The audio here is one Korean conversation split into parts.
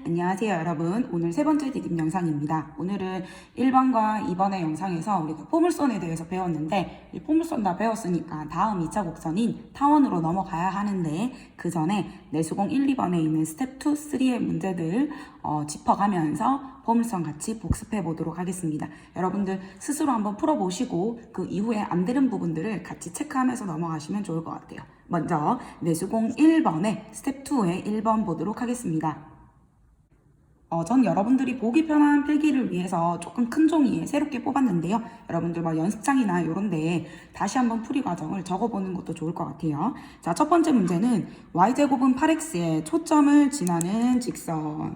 안녕하세요 여러분. 오늘 세 번째 디딤 영상입니다. 오늘은 1번과 2번의 영상에서 우리가 포물선에 대해서 배웠는데 이 포물선 다 배웠으니까 다음 2차 곡선인 타원으로 넘어가야 하는데 그 전에 내수공 1, 2번에 있는 스텝 2, 3의 문제들 짚어가면서 포물선 같이 복습해 보도록 하겠습니다. 여러분들 스스로 한번 풀어보시고 그 이후에 안 되는 부분들을 같이 체크하면서 넘어가시면 좋을 것 같아요. 먼저 내수공 1번의 스텝 2의 1번 보도록 하겠습니다. 전 여러분들이 보기 편한 필기를 위해서 조금 큰 종이에 새롭게 뽑았는데요. 여러분들 연습장이나 이런 데에 다시 한번 풀이 과정을 적어보는 것도 좋을 것 같아요. 자, 첫 번째 문제는 y제곱은 8x에 초점을 지나는 직선이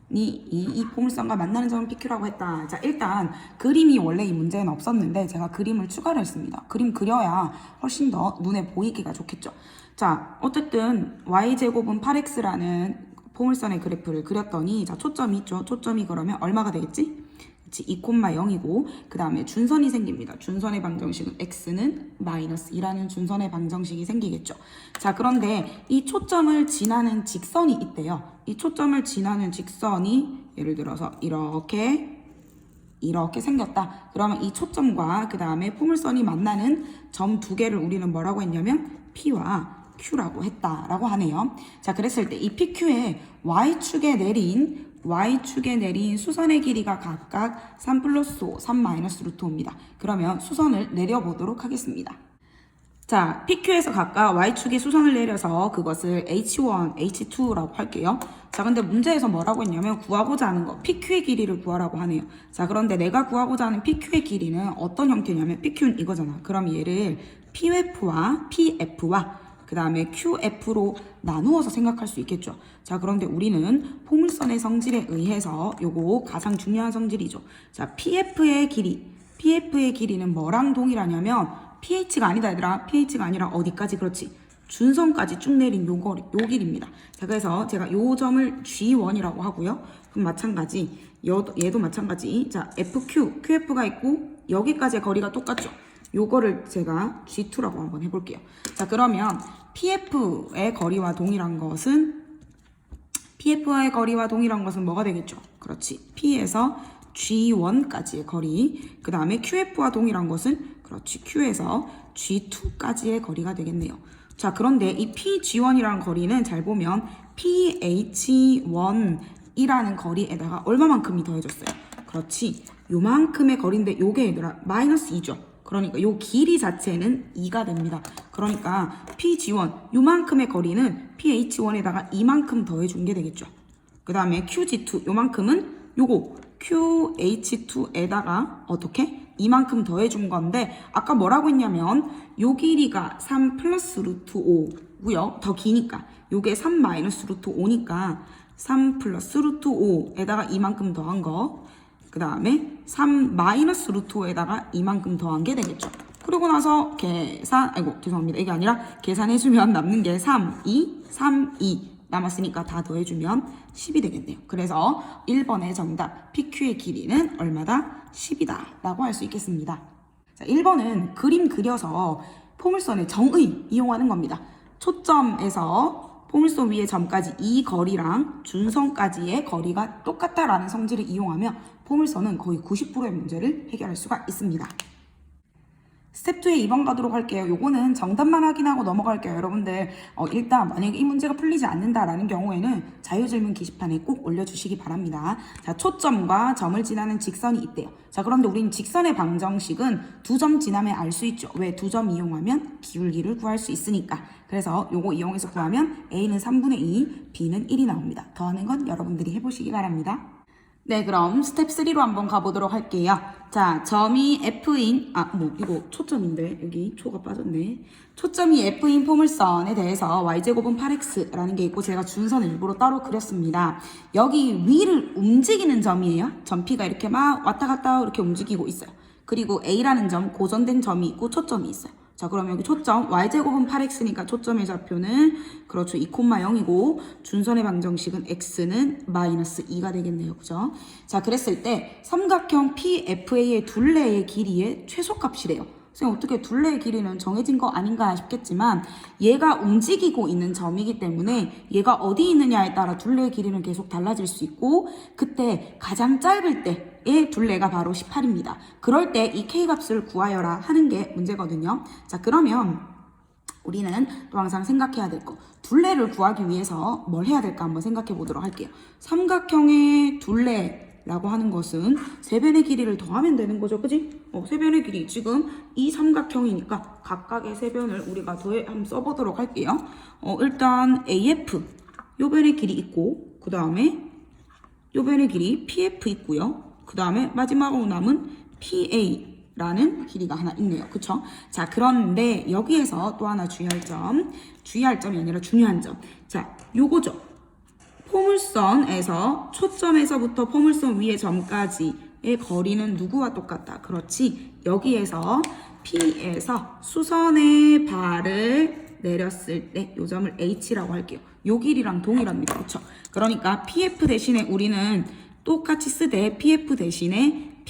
이 포물선과 만나는 점은 PQ라고 했다. 자, 일단 그림이 원래 이 문제는 없었는데 제가 그림을 추가를 했습니다. 그림 그려야 훨씬 더 눈에 보이기가 좋겠죠. 자, 어쨌든 y제곱은 8x라는 포물선의 그래프를 그렸더니 자, 초점이 있죠. 초점이 그러면 얼마가 되겠지? 2,0이고 그 다음에 준선이 생깁니다. 준선의 방정식은 x는 마이너스 2라는 준선의 방정식이 생기겠죠. 자, 그런데 이 초점을 지나는 직선이 있대요. 이 초점을 지나는 직선이 예를 들어서 이렇게 생겼다. 그러면 이 초점과 그 다음에 포물선이 만나는 점 두 개를 우리는 뭐라고 했냐면 P와 Q라고 했다라고 하네요. 자, 그랬을 때 이 PQ의 Y축에 내린 수선의 길이가 각각 3 플러스 5, 3 마이너스 루트 5입니다. 그러면 수선을 내려보도록 하겠습니다. 자, PQ에서 각각 Y축에 수선을 내려서 그것을 H1, H2라고 할게요. 자, 근데 문제에서 뭐라고 했냐면 구하고자 하는 거 PQ의 길이를 구하라고 하네요. 자, 그런데 내가 구하고자 하는 PQ의 길이는 어떤 형태냐면 PQ는 이거잖아. 그럼 얘를 PF와 그 다음에 QF로 나누어서 생각할 수 있겠죠. 자, 그런데 우리는 포물선의 성질에 의해서 요거 가장 중요한 성질이죠. 자, PF의 길이는 뭐랑 동일하냐면 pH가 아니다 얘들아. pH가 아니라 어디까지? 그렇지. 준선까지 쭉 내린 요 길입니다. 자, 그래서 제가 요 점을 G1이라고 하고요. 그럼 마찬가지 얘도 마찬가지. 자, QF가 있고 여기까지의 거리가 똑같죠. 요거를 제가 G2라고 한번 해볼게요. 자, 그러면 PF의 거리와 동일한 것은 뭐가 되겠죠? 그렇지. P에서 G1까지의 거리. 그 다음에 QF와 동일한 것은 그렇지. Q에서 G2까지의 거리가 되겠네요. 자, 그런데 이 PG1이라는 거리는 잘 보면 PH1이라는 거리에다가 얼마만큼이 더해졌어요? 그렇지. 요만큼의 거리인데 요게 얘들아 마이너스 2죠. 그러니까 요 길이 자체는 2가 됩니다. 그러니까 PG1 요만큼의 거리는 PH1에다가 이만큼 더해준 게 되겠죠. 그 다음에 QG2 요만큼은 요거 QH2에다가 어떻게? 이만큼 더해준 건데 아까 뭐라고 했냐면 요 길이가 3 플러스 루트 5고요. 더 기니까 요게 3 마이너스 루트 5니까 3 플러스 루트 5에다가 이만큼 더한 거. 그 다음에 3 마이너스 루트 5에다가 이만큼 더한 게 되겠죠. 그리고 나서 죄송합니다. 이게 아니라 계산해주면 남는 게 3, 2 남았으니까 다 더해주면 10이 되겠네요. 그래서 1번의 정답 PQ의 길이는 얼마다? 10이다 라고 할 수 있겠습니다. 자, 1번은 그림 그려서 포물선의 정의 이용하는 겁니다. 초점에서 포물선 위의 점까지 이 거리랑 준선까지의 거리가 똑같다라는 성질을 이용하며 포물선은 거의 90%의 문제를 해결할 수가 있습니다. 스텝 2에 2번 가도록 할게요. 요거는 정답만 확인하고 넘어갈게요. 여러분들 일단 만약에 이 문제가 풀리지 않는다라는 경우에는 자유질문 게시판에 꼭 올려주시기 바랍니다. 자, 초점과 점을 지나는 직선이 있대요. 자, 그런데 우린 직선의 방정식은 두 점 지나면 알 수 있죠. 왜? 두 점 이용하면 기울기를 구할 수 있으니까. 그래서 요거 이용해서 구하면 A는 3분의 2, B는 1이 나옵니다. 더하는 건 여러분들이 해보시기 바랍니다. 네, 그럼 스텝 3로 한번 가보도록 할게요. 자, 점이 F인, 이거 초점인데, 여기 초가 빠졌네. 초점이 F인 포물선에 대해서 Y제곱은 8X라는 게 있고, 제가 준선을 일부러 따로 그렸습니다. 여기 위를 움직이는 점이에요. 점 P가 이렇게 막 왔다 갔다 이렇게 움직이고 있어요. 그리고 A라는 점, 고정된 점이 있고, 초점이 있어요. 자, 그럼 여기 초점 y제곱은 8x니까 초점의 좌표는 그렇죠 2,0이고 준선의 방정식은 x는 마이너스 2가 되겠네요. 그죠? 자, 그랬을 때 삼각형 PFA의 둘레의 길이의 최소값이래요. 선생님 어떻게 둘레의 길이는 정해진 거 아닌가 싶겠지만 얘가 움직이고 있는 점이기 때문에 얘가 어디 있느냐에 따라 둘레의 길이는 계속 달라질 수 있고 그때 가장 짧을 때의 둘레가 바로 18입니다. 그럴 때 이 K값을 구하여라 하는 게 문제거든요. 자, 그러면 우리는 또 항상 생각해야 될 거. 둘레를 구하기 위해서 뭘 해야 될까 한번 생각해 보도록 할게요. 삼각형의 둘레라고 하는 것은 세변의 길이를 더하면 되는 거죠. 그지? 세변의 길이 지금 이 삼각형이니까 각각의 세변을 우리가 더해 한번 써보도록 할게요. 일단 AF 요 변의 길이 있고 그 다음에 요 변의 길이 PF 있고요. 그 다음에 마지막으로 남은 PA 라는 길이가 하나 있네요. 그쵸? 자, 그런데 여기에서 또 하나 주의할 점이 아니라 중요한 점. 자, 요거죠. 포물선에서 초점에서부터 포물선 위의 점까지의 거리는 누구와 똑같다. 그렇지. 여기에서 P에서 수선의 발을 내렸을 때 요 점을 H라고 할게요. 요 길이랑 동일합니다. 그쵸? 그러니까 PF 대신에 우리는 똑같이 쓰되 PF 대신에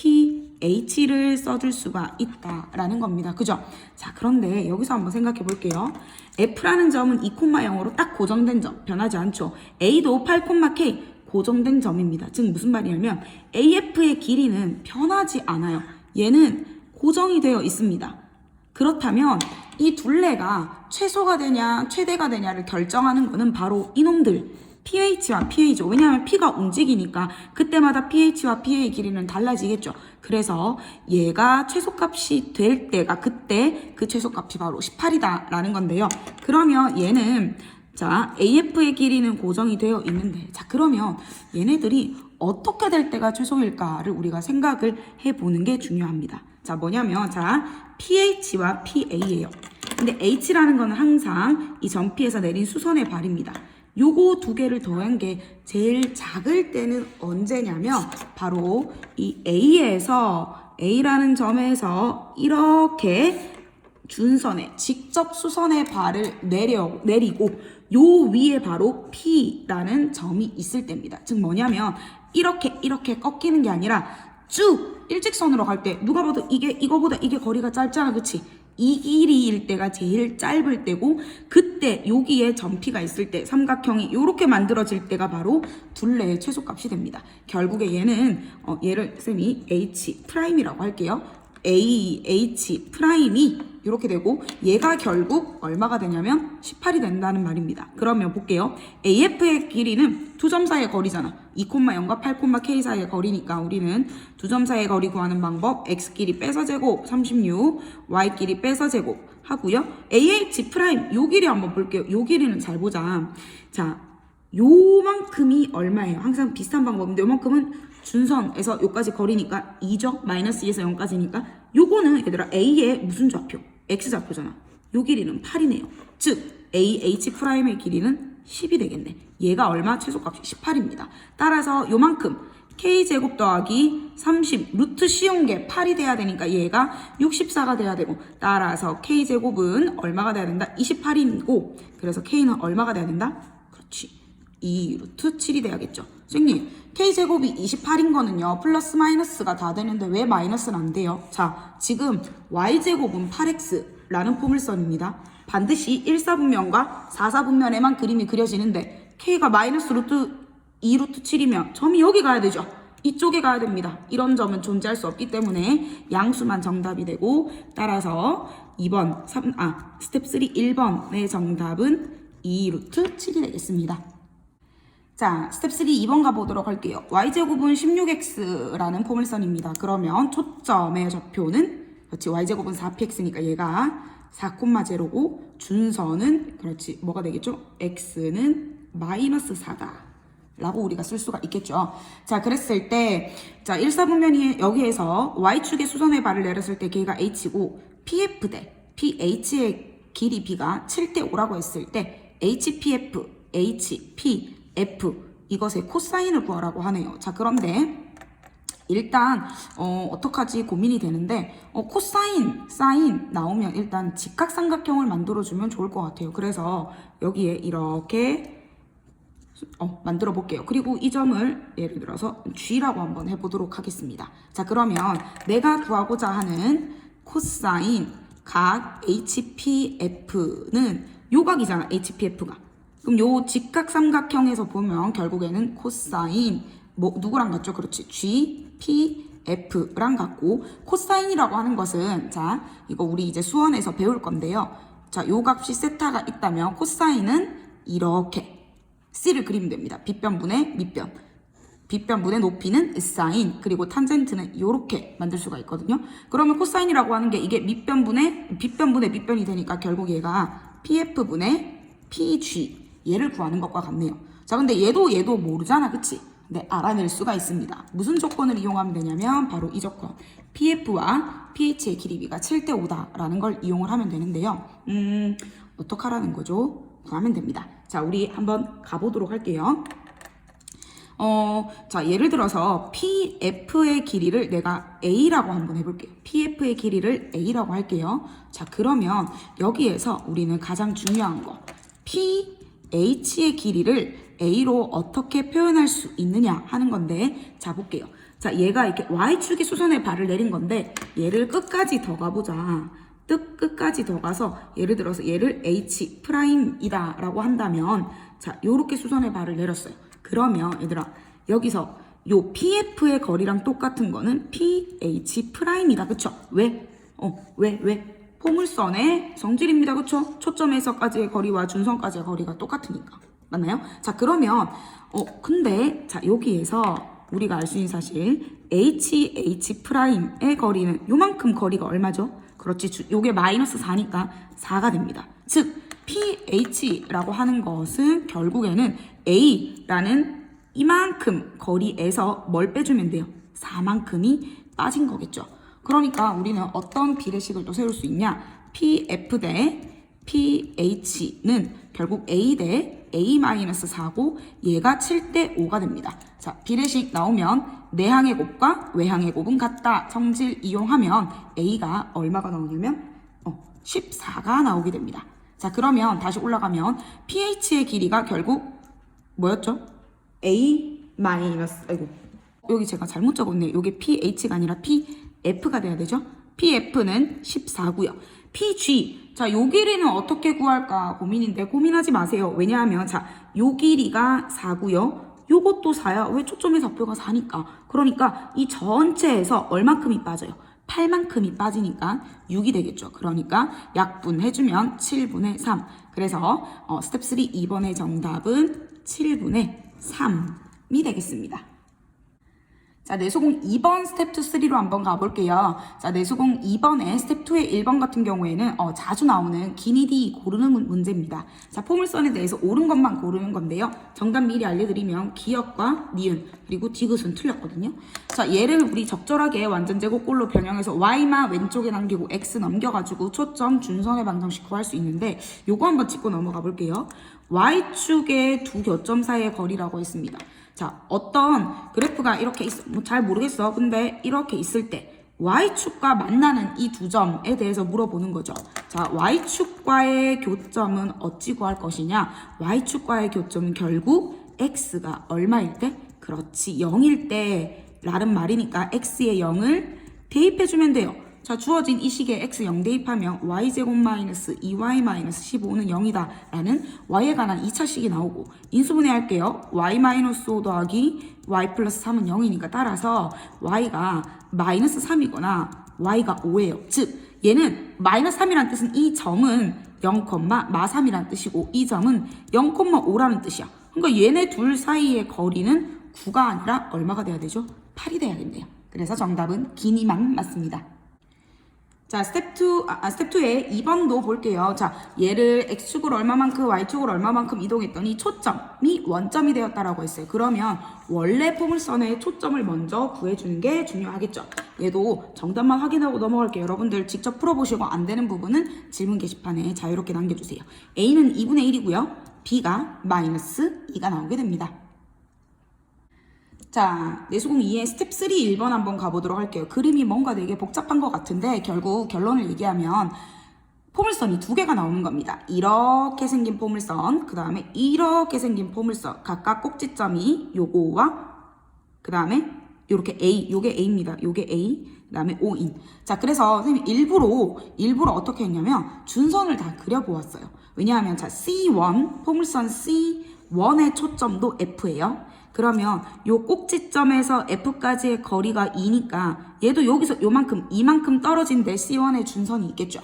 H를 써줄 수가 있다라는 겁니다. 그죠? 자, 그런데 여기서 한번 생각해 볼게요. F라는 점은 2,0으로 딱 고정된 점, 변하지 않죠. A도 8,K 고정된 점입니다. 즉 무슨 말이냐면 AF의 길이는 변하지 않아요. 얘는 고정이 되어 있습니다. 그렇다면 이 둘레가 최소가 되냐 최대가 되냐를 결정하는 거는 바로 이놈들 PH와 PA죠. 왜냐하면 P가 움직이니까 그때마다 PH와 PA 길이는 달라지겠죠. 그래서 얘가 최소값이 될 때가 그때 그 최소값이 바로 18이다 라는 건데요. 그러면 얘는 자 AF의 길이는 고정이 되어 있는데 자 그러면 얘네들이 어떻게 될 때가 최소일까를 우리가 생각을 해보는 게 중요합니다. 자 뭐냐면 자 PH와 PA예요. 근데 H라는 거는 항상 이 점 P에서 내린 수선의 발입니다. 요거 두 개를 더한 게 제일 작을 때는 언제냐면 바로 이 A에서 A라는 점에서 이렇게 준선에 직접 수선의 발을 내리고 요 위에 바로 P라는 점이 있을 때입니다. 즉 뭐냐면 이렇게 꺾이는 게 아니라 쭉 일직선으로 갈 때 누가 봐도 이거보다 이게 거리가 짧잖아. 그치? 이 길이일 때가 제일 짧을 때고 그때 여기에 점피가 있을 때 삼각형이 이렇게 만들어질 때가 바로 둘레의 최소값이 됩니다. 결국에 얘는 얘를 쌤이 H'이라고 할게요. H'이 이렇게 되고 얘가 결국 얼마가 되냐면 18이 된다는 말입니다. 그러면 볼게요. AF의 길이는 두 점 사이의 거리잖아. 2,0과 8,K 사이의 거리니까 우리는 두 점 사이의 거리 구하는 방법 X끼리 빼서 제곱 36 Y끼리 빼서 제곱 하고요. AH' 요 길이 한번 볼게요. 요 길이는 잘 보자. 자 요만큼이 얼마예요? 항상 비슷한 방법인데 요만큼은 준선에서 요까지 거리니까 2죠. 마이너스 2에서 0까지니까 요거는 얘들아 A의 무슨 좌표? X좌표잖아. 요 길이는 8이네요. 즉 AH'의 길이는 10이 되겠네. 얘가 얼마? 최소값이 18입니다. 따라서 요만큼 K제곱 더하기 30 루트 씌운 게 8이 돼야 되니까 얘가 64가 돼야 되고 따라서 K제곱은 얼마가 돼야 된다? 28이고 그래서 K는 얼마가 돼야 된다? 그렇지. 2 루트 7이 돼야겠죠. 선생님 K제곱이 28인 거는요 플러스 마이너스가 다 되는데 왜 마이너스는 안 돼요? 자 지금 Y제곱은 8X라는 포물선입니다. 반드시 1사분면과 4사분면에만 그림이 그려지는데 K가 마이너스 루트 2 루트 7이면 점이 여기 가야 되죠. 이쪽에 가야 됩니다. 이런 점은 존재할 수 없기 때문에 양수만 정답이 되고 따라서 스텝 3 1번의 정답은 2 루트 7이 되겠습니다. 자, 스텝 3 2번 가보도록 할게요. Y제곱은 16X라는 포물선입니다. 그러면 초점의 좌표는 그렇지 Y제곱은 4PX니까 얘가 4,0고 준선은 그렇지 뭐가 되겠죠? X는 마이너스 4다 라고 우리가 쓸 수가 있겠죠. 자 그랬을 때 자 1사분면이 여기에서 Y축의 수선의 발을 내렸을 때 걔가 H고 PF 대 PH의 길이 B가 7대 5라고 했을 때 HPF, HPF 이것의 코사인을 구하라고 하네요. 자 그런데 일단 어떡하지 고민이 되는데 사인 나오면 일단 직각삼각형을 만들어주면 좋을 것 같아요. 그래서 여기에 이렇게 만들어 볼게요. 그리고 이 점을 예를 들어서 G라고 한번 해보도록 하겠습니다. 자 그러면 내가 구하고자 하는 코사인 각 HPF는 요 각이잖아, HPF가. 그럼 요 직각삼각형에서 보면 결국에는 코사인 뭐 누구랑 같죠? 그렇지, GPF랑 같고, 코사인이라고 하는 것은 자 이거 우리 이제 수원에서 배울 건데요. 자, 요 값이 세타가 있다면 코사인은 이렇게 C를 그리면 됩니다. 빗변분의 밑변. 빗변분의 높이는 사인, 그리고 탄젠트는 이렇게 만들 수가 있거든요. 그러면 코사인이라고 하는 게 이게 밑변분의 밑변이 되니까 결국 얘가 PF분의 PG, 얘를 구하는 것과 같네요. 자, 근데 얘도 모르잖아, 그치? 네, 알아낼 수가 있습니다. 무슨 조건을 이용하면 되냐면 바로 이 조건, PF와 PH의 길이비가 7대 5다라는 걸 이용을 하면 되는데요. 어떻게 하라는 거죠? 구하면 됩니다. 자, 우리 한번 가보도록 할게요. 자, 예를 들어서 PF의 길이를 내가 A라고 한번 해볼게요. PF의 길이를 A라고 할게요. 자, 그러면 여기에서 우리는 가장 중요한 거, PH의 길이를 A로 어떻게 표현할 수 있느냐 하는 건데, 자, 볼게요. 자, 얘가 이렇게 Y축의 수선에 발을 내린 건데, 얘를 끝까지 더 가보자. 끝까지 더 가서 예를 들어서 얘를 H'이다 라고 한다면, 자, 요렇게 수선에 발을 내렸어요. 그러면 얘들아, 여기서 요 PF의 거리랑 똑같은 거는 PH'이다. 그쵸? 왜? 왜? 포물선의 성질입니다. 그쵸? 초점에서까지의 거리와 중선까지의 거리가 똑같으니까. 맞나요? 자, 그러면 근데 자, 여기에서 우리가 알 수 있는 사실 HH'의 거리는 요만큼 거리가 얼마죠? 그렇지. 요게 마이너스 4니까 4가 됩니다. 즉 PH라고 하는 것은 결국에는 A라는 이만큼 거리에서 뭘 빼주면 돼요? 4만큼이 빠진 거겠죠. 그러니까 우리는 어떤 비례식을 또 세울 수 있냐? PF 대 PH는 결국 A 대 A-4고 얘가 7대 5가 됩니다. 자, 비례식 나오면 내항의 곱과 외항의 곱은 같다. 성질 이용하면 A가 얼마가 나오냐면 14가 나오게 됩니다. 자, 그러면 다시 올라가면 PH의 길이가 결국 뭐였죠? 아이고, 여기 제가 잘못 적었네요. 이게 PH가 아니라 PF가 돼야 되죠? PF는 14고요. PG, 자, 요 길이는 어떻게 구할까 고민인데 고민하지 마세요. 왜냐하면 자, 요 길이가 4고요. 요것도 4야. 왜? 초점의 좌표가 4니까. 그러니까 이 전체에서 얼만큼이 빠져요? 8만큼이 빠지니까 6이 되겠죠. 그러니까 약분해주면 7분의 3. 그래서 스텝 3 2번의 정답은 7분의 3이 되겠습니다. 자, 내수공 2번 스텝 2, 3로 한번 가볼게요. 자, 내수공 2번에 스텝 2의 1번 같은 경우에는 자주 나오는 기니디 고르는 문제입니다. 자, 포물선에 대해서 옳은 것만 고르는 건데요. 정답 미리 알려드리면 기역과 니은 그리고 디귿은 틀렸거든요. 자, 얘를 우리 적절하게 완전 제곱꼴로 변형해서 y만 왼쪽에 남기고 x 넘겨가지고 초점 준선의 방정식 구할 수 있는데 요거 한번 짚고 넘어가 볼게요. y축의 두 교점 사이의 거리라고 했습니다. 자, 어떤 그래프가 이렇게 잘 모르겠어. 근데 이렇게 있을 때 Y축과 만나는 이 두 점에 대해서 물어보는 거죠. 자, Y축과의 교점은 어찌 구할 것이냐? Y축과의 교점은 결국 X가 얼마일 때? 그렇지, 0일 때 라는 말이니까 X의 0을 대입해주면 돼요. 자, 주어진 이 식에 x 0 대입하면 y제곱 마이너스 2y 마이너스 15는 0이다 라는 y에 관한 2차식이 나오고, 인수분해 할게요. y 마이너스 5 더하기 y 플러스 3은 0이니까 따라서 y가 마이너스 3이거나 y가 5예요. 즉 얘는 마이너스 3이라는 뜻은 이 점은 0,마3이라는 뜻이고 이 점은 0,5라는 뜻이야. 그러니까 얘네 둘 사이의 거리는 9가 아니라 얼마가 돼야 되죠? 8이 돼야겠네요. 그래서 정답은 기니만 맞습니다. 자, 스텝 2의 2번도 볼게요. 자, 얘를 x축으로 얼마만큼, y축으로 얼마만큼 이동했더니 초점이 원점이 되었다라고 했어요. 그러면 원래 포물선의 초점을 먼저 구해주는 게 중요하겠죠. 얘도 정답만 확인하고 넘어갈게요. 여러분들 직접 풀어보시고 안 되는 부분은 질문 게시판에 자유롭게 남겨주세요. A는 2분의 1이고요. B가 마이너스 2가 나오게 됩니다. 자, 내수공 2의 스텝 3 1번 한번 가보도록 할게요. 그림이 뭔가 되게 복잡한 것 같은데 결국 결론을 얘기하면 포물선이 두 개가 나오는 겁니다. 이렇게 생긴 포물선, 그 다음에 이렇게 생긴 포물선, 각각 꼭지점이 요거와 그 다음에 요렇게 A, 요게 A입니다. 요게 A, 그 다음에 O인. 자, 그래서 선생님이 일부러 어떻게 했냐면 준선을 다 그려보았어요. 왜냐하면 자, C1, 포물선 C1의 초점도 F예요. 그러면 요 꼭지점에서 F까지의 거리가 2니까 얘도 여기서 요만큼, 이만큼 떨어진데 C1의 준선이 있겠죠.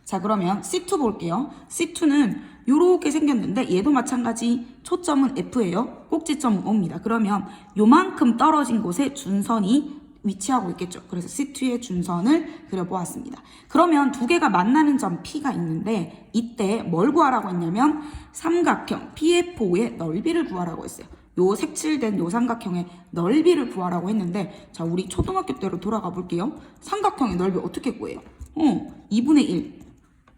자, 그러면 C2 볼게요. C2는 요렇게 생겼는데 얘도 마찬가지 초점은 F예요. 꼭지점은 O입니다. 그러면 요만큼 떨어진 곳에 준선이 위치하고 있겠죠. 그래서 C2의 준선을 그려보았습니다. 그러면 두 개가 만나는 점 P가 있는데 이때 뭘 구하라고 했냐면 삼각형 PF5의 넓이를 구하라고 했어요. 요 색칠된 요 삼각형의 넓이를 구하라고 했는데 자, 우리 초등학교 때로 돌아가 볼게요. 삼각형의 넓이 어떻게 구해요? 2분의 1.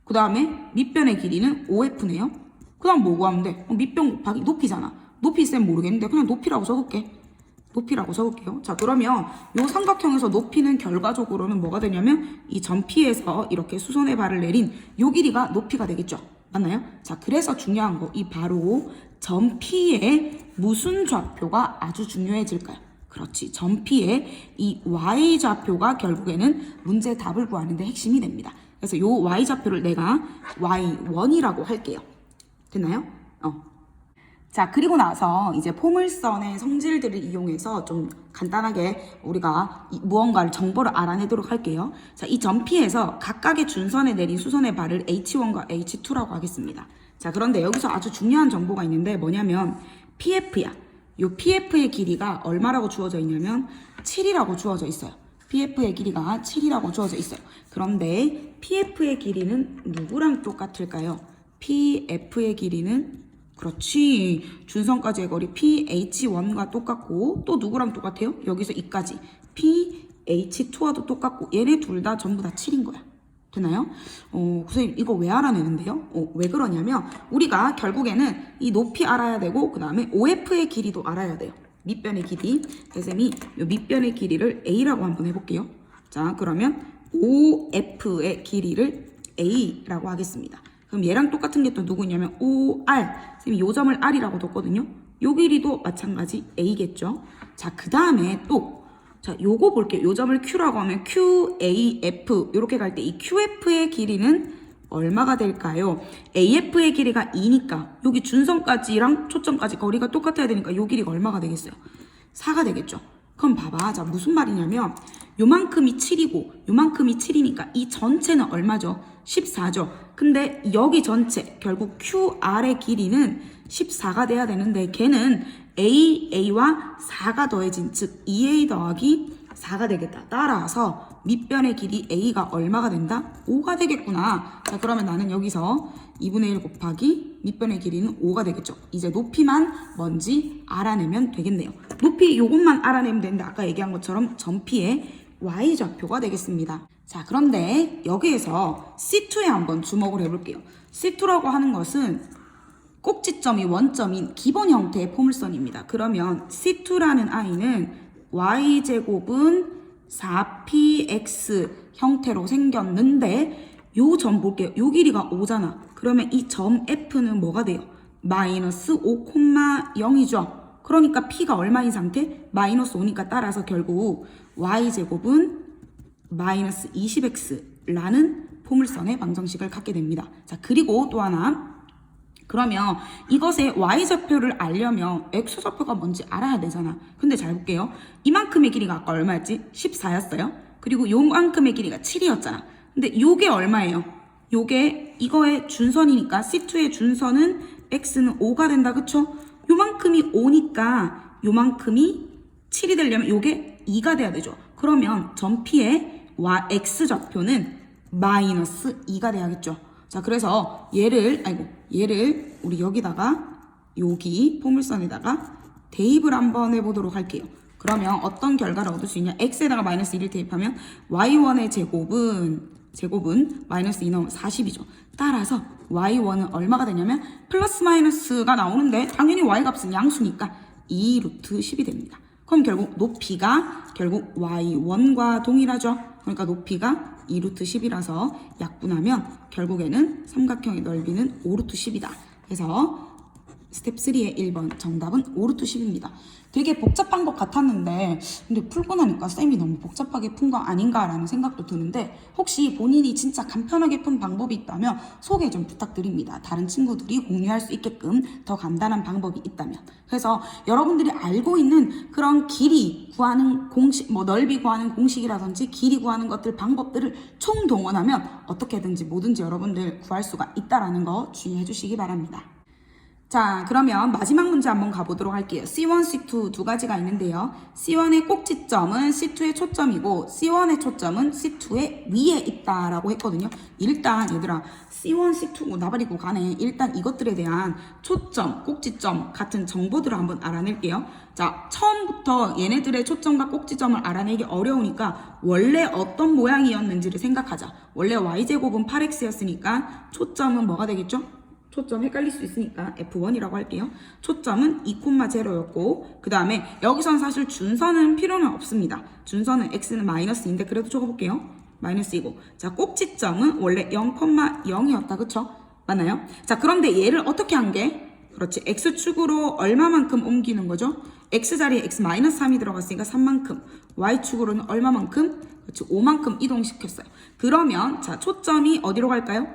그 다음에 밑변의 길이는 5F네요. 그 다음 뭐 구하면 돼? 밑변 곱하기 높이잖아. 높이 쌤 모르겠는데 그냥 높이라고 적을게. 높이라고 적을게요. 자, 그러면 요 삼각형에서 높이는 결과적으로는 뭐가 되냐면 이 점 P에서 이렇게 수선의 발을 내린 요 길이가 높이가 되겠죠. 맞나요? 자, 그래서 중요한 거 이 바로 점 P의 무슨 좌표가 아주 중요해질까요? 그렇지. 점 P의 이 Y좌표가 결국에는 문제 답을 구하는 데 핵심이 됩니다. 그래서 요 Y좌표를 내가 Y1이라고 할게요. 됐나요? 자, 그리고 나서 이제 포물선의 성질들을 이용해서 좀 간단하게 우리가 무언가를 정보를 알아내도록 할게요. 자, 이 점 P에서 각각의 준선에 내린 수선의 발을 H1과 H2라고 하겠습니다. 자, 그런데 여기서 아주 중요한 정보가 있는데 뭐냐면 PF야. 요 PF의 길이가 얼마라고 주어져 있냐면 7이라고 주어져 있어요. PF의 길이가 7이라고 주어져 있어요. 그런데 PF의 길이는 누구랑 똑같을까요? PF의 길이는 그렇지. 준선까지의 거리 PH1과 똑같고 또 누구랑 똑같아요? 여기서 이까지 PH2와도 똑같고 얘네 둘 다 전부 다 7인 거야. 되나요? 선생님 이거 왜 알아내는데요? 왜 그러냐면 우리가 결국에는 이 높이 알아야 되고 그 다음에 OF의 길이도 알아야 돼요. 밑변의 길이. 선생님이 이 밑변의 길이를 A라고 한번 해볼게요. 자, 그러면 OF의 길이를 A라고 하겠습니다. 그럼 얘랑 똑같은 게 또 누구냐면 OR. 선생님이 요 점을 R이라고 뒀거든요. 요 길이도 마찬가지 A겠죠. 자, 그 다음에 또 자, 요거 볼게요. 요 점을 Q라고 하면 QAF 이렇게 갈 때 이 QF의 길이는 얼마가 될까요? AF의 길이가 2니까 여기 준선까지랑 초점까지 거리가 똑같아야 되니까 요 길이가 얼마가 되겠어요? 4가 되겠죠. 그럼 봐봐. 자, 무슨 말이냐면 요만큼이 7이고 요만큼이 7이니까 이 전체는 얼마죠? 14죠. 근데 여기 전체 결국 QR의 길이는 14가 돼야 되는데 걔는 A와 4가 더해진 즉 2A 더하기 4가 되겠다. 따라서 밑변의 길이 A가 얼마가 된다? 5가 되겠구나. 자, 그러면 나는 여기서 2분의 1 곱하기 밑변의 길이는 5가 되겠죠. 이제 높이만 뭔지 알아내면 되겠네요. 높이 요것만 알아내면 되는데 아까 얘기한 것처럼 점 P의 Y좌표가 되겠습니다. 자, 그런데 여기에서 C2에 한번 주목을 해볼게요. C2라고 하는 것은 꼭지점이 원점인 기본 형태의 포물선입니다. 그러면 C2라는 아이는 Y제곱은 4px 형태로 생겼는데 요 점 볼게요. 요 길이가 5잖아. 그러면 이 점 F는 뭐가 돼요? 마이너스 5,0이죠. 그러니까 P가 얼마인 상태? 마이너스 5니까 따라서 결국 Y제곱은 마이너스 20x라는 포물선의 방정식을 갖게 됩니다. 자, 그리고 또 하나. 그러면 이것의 Y좌표를 알려면 X좌표가 뭔지 알아야 되잖아. 근데 잘 볼게요. 이만큼의 길이가 아까 얼마였지? 14였어요. 그리고 요만큼의 길이가 7이었잖아. 근데 요게 얼마예요? 요게 이거의 준선이니까 C2의 준선은 X는 5가 된다. 그쵸? 요만큼이 5니까 요만큼이 7이 되려면 요게 2가 돼야 되죠. 그러면 점 P의 X좌표는 마이너스 2가 돼야겠죠. 자, 그래서 얘를 우리 여기다가 여기 포물선에다가 대입을 한번 해보도록 할게요. 그러면 어떤 결과를 얻을 수 있냐? X에다가 마이너스 1을 대입하면 Y1의 제곱은 마이너스 2 넣으면 40이죠. 따라서 Y1은 얼마가 되냐면 플러스 마이너스가 나오는데 당연히 Y값은 양수니까 2 루트 10이 됩니다. 그럼 결국 높이가 결국 Y1과 동일하죠. 그러니까 높이가 2 루트 10이라서 약분하면 결국에는 삼각형의 넓이는 5 루트 10이다. 그래서 스텝 3의 1번 정답은 5루트 10입니다. 되게 복잡한 것 같았는데 근데 풀고 나니까 쌤이 너무 복잡하게 푼 거 아닌가라는 생각도 드는데 혹시 본인이 진짜 간편하게 푼 방법이 있다면 소개 좀 부탁드립니다. 다른 친구들이 공유할 수 있게끔 더 간단한 방법이 있다면. 그래서 여러분들이 알고 있는 그런 길이 구하는 공식, 뭐 넓이 구하는 공식이라든지 길이 구하는 것들 방법들을 총동원하면 어떻게든지 뭐든지 여러분들 구할 수가 있다라는 거 주의해 주시기 바랍니다. 자, 그러면 마지막 문제 한번 가보도록 할게요. C1, C2 두 가지가 있는데요. C1의 꼭지점은 C2의 초점이고 C1의 초점은 C2의 위에 있다라고 했거든요. 일단 얘들아 C1, C2 나발이고 가네. 일단 이것들에 대한 초점, 꼭지점 같은 정보들을 한번 알아낼게요. 자, 처음부터 얘네들의 초점과 꼭지점을 알아내기 어려우니까 원래 어떤 모양이었는지를 생각하자. 원래 y제곱은 8x였으니까 초점은 뭐가 되겠죠? 초점 헷갈릴 수 있으니까 F1이라고 할게요. 초점은 2,0였고 그 다음에 여기선 사실 준선은 필요는 없습니다. 준선은 x는 마이너스인데 그래도 적어볼게요. 마이너스이고 자 꼭지점은 원래 0,0이었다. 그쵸? 맞나요? 자 그런데 얘를 어떻게 한 게? 그렇지. x축으로 얼마만큼 옮기는 거죠? x자리에 x-3이 들어갔으니까 3만큼 y축으로는 얼마만큼? 그렇지. 5만큼 이동시켰어요. 그러면 자 초점이 어디로 갈까요?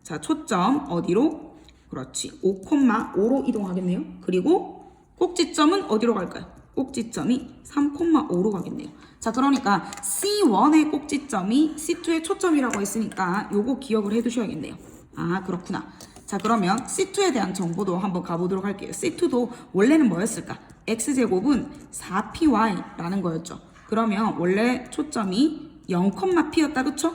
자 초점 어디로? 그렇지. 5,5로 이동하겠네요. 그리고 꼭지점은 어디로 갈까요? 꼭지점이 3,5로 가겠네요. 자, 그러니까 C1의 꼭지점이 C2의 초점이라고 했으니까 요거 기억을 해두셔야겠네요. 아, 그렇구나. 자, 그러면 C2에 대한 정보도 한번 가보도록 할게요. C2도 원래는 뭐였을까? X제곱은 4PY라는 거였죠. 그러면 원래 초점이 0,P였다. 그쵸?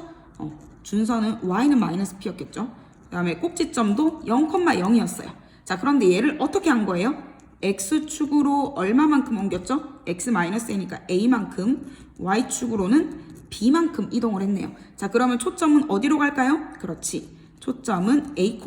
준선은 Y는 마이너스 P였겠죠? 그 다음에 꼭지점도 0,0이었어요. 자, 그런데 얘를 어떻게 한 거예요? X축으로 얼마만큼 옮겼죠? X-A니까 A만큼, Y축으로는 B만큼 이동을 했네요. 자, 그러면 초점은 어디로 갈까요? 그렇지. 초점은 A,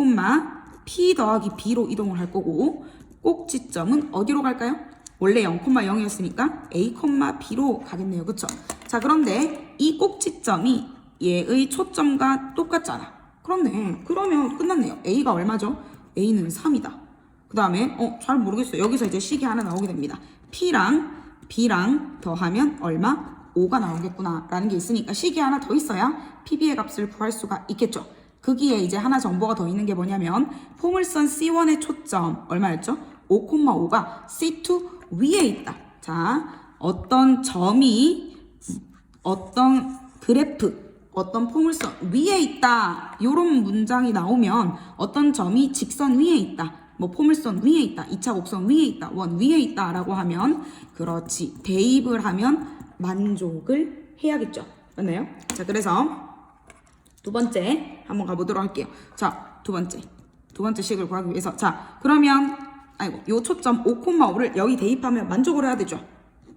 P 더하기 B로 이동을 할 거고 꼭지점은 어디로 갈까요? 원래 0,0이었으니까 A, B로 가겠네요. 그쵸? 자, 그런데 이 꼭지점이 얘의 초점과 똑같잖아. 그렇네. 그러면 끝났네요. A가 얼마죠? A는 3이다. 그 다음에 잘 모르겠어요. 여기서 이제 식이 하나 나오게 됩니다. P랑 B랑 더하면 얼마? 5가 나오겠구나 라는 게 있으니까 식이 하나 더 있어야 PB의 값을 구할 수가 있겠죠. 거기에 이제 하나 정보가 더 있는 게 뭐냐면 포물선 C1의 초점 얼마였죠? 5,5가 C2 위에 있다. 자, 어떤 점이 어떤 그래프 어떤 포물선 위에 있다. 요런 문장이 나오면 어떤 점이 직선 위에 있다. 뭐 포물선 위에 있다. 2차 곡선 위에 있다. 원 위에 있다. 라고 하면 그렇지. 대입을 하면 만족을 해야겠죠. 맞나요? 자, 그래서 두 번째 한번 가보도록 할게요. 자, 두 번째 식을 구하기 위해서 자, 그러면 요 초점 5,5를 여기 대입하면 만족을 해야 되죠.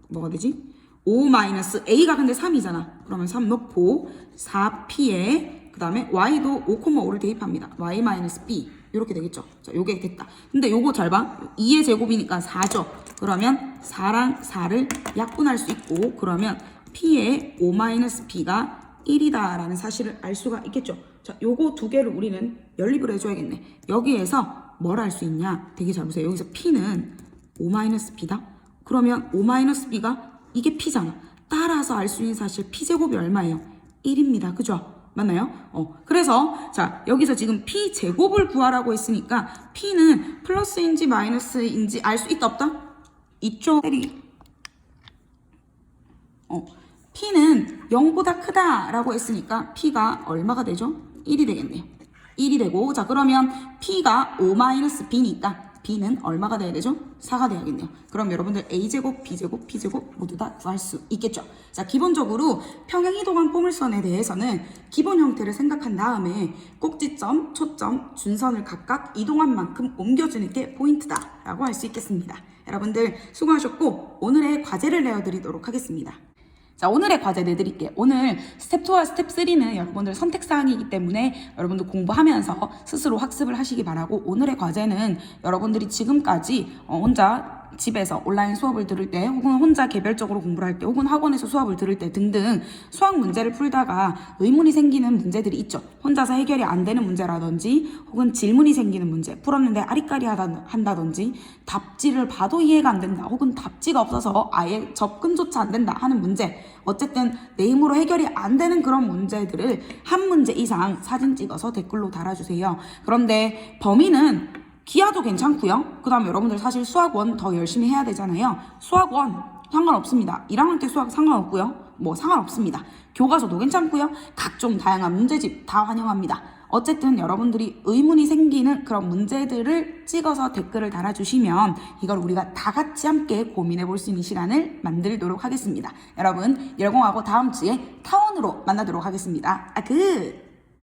뭐가 되지? 5-A가 근데 3이잖아. 그러면 3 넣고 4P에 그 다음에 Y도 5,5를 대입합니다. Y-B 이렇게 되겠죠. 자, 요게 됐다. 근데 요거 잘 봐. 2의 제곱이니까 4죠. 그러면 4랑 4를 약분할 수 있고 그러면 P의 5-B가 1이다 라는 사실을 알 수가 있겠죠. 자, 요거 두 개를 우리는 연립을 해줘야겠네. 여기에서 뭘 알 수 있냐? 되게 잘 보세요. 여기서 P는 5-B다. 그러면 5-B가 이게 P잖아. 따라서 알 수 있는 사실 P제곱이 얼마예요? 1입니다. 그죠? 맞나요? 그래서 자 여기서 지금 P제곱을 구하라고 했으니까 P는 플러스인지 마이너스인지 알 수 있다 없다? 있죠? P는 0보다 크다라고 했으니까 P가 얼마가 되죠? 1이 되겠네요. 1이 되고 자 그러면 P가 5-B니까 B는 얼마가 돼야 되죠? 4가 돼야겠네요. 그럼 여러분들 A제곱, B제곱, P제곱 모두 다 구할 수 있겠죠. 자, 기본적으로 평행이동한 포물선에 대해서는 기본 형태를 생각한 다음에 꼭지점, 초점, 준선을 각각 이동한 만큼 옮겨주는 게 포인트다라고 할 수 있겠습니다. 여러분들 수고하셨고 오늘의 과제를 내어드리도록 하겠습니다. 자, 오늘의 과제 내드릴게요. 오늘 스텝 2와 스텝 3는 여러분들 선택사항이기 때문에 여러분들 공부하면서 스스로 학습을 하시기 바라고 오늘의 과제는 여러분들이 지금까지 혼자 집에서 온라인 수업을 들을 때 혹은 혼자 개별적으로 공부를 할 때 혹은 학원에서 수업을 들을 때 등등 수학 문제를 풀다가 의문이 생기는 문제들이 있죠. 혼자서 해결이 안 되는 문제라든지 혹은 질문이 생기는 문제, 풀었는데 아리까리한다든지 답지를 봐도 이해가 안 된다 혹은 답지가 없어서 아예 접근조차 안 된다 하는 문제, 어쨌든 내 힘으로 해결이 안 되는 그런 문제들을 한 문제 이상 사진 찍어서 댓글로 달아주세요. 그런데 범위는 기하도 괜찮고요. 그 다음에 여러분들 사실 수학원 더 열심히 해야 되잖아요. 수학원 상관없습니다. 1학년 때 수학 상관없고요. 뭐 상관없습니다. 교과서도 괜찮고요. 각종 다양한 문제집 다 환영합니다. 어쨌든 여러분들이 의문이 생기는 그런 문제들을 찍어서 댓글을 달아주시면 이걸 우리가 다 같이 함께 고민해 볼 수 있는 시간을 만들도록 하겠습니다. 여러분, 열공하고 다음 주에 타원으로 만나도록 하겠습니다. 굿!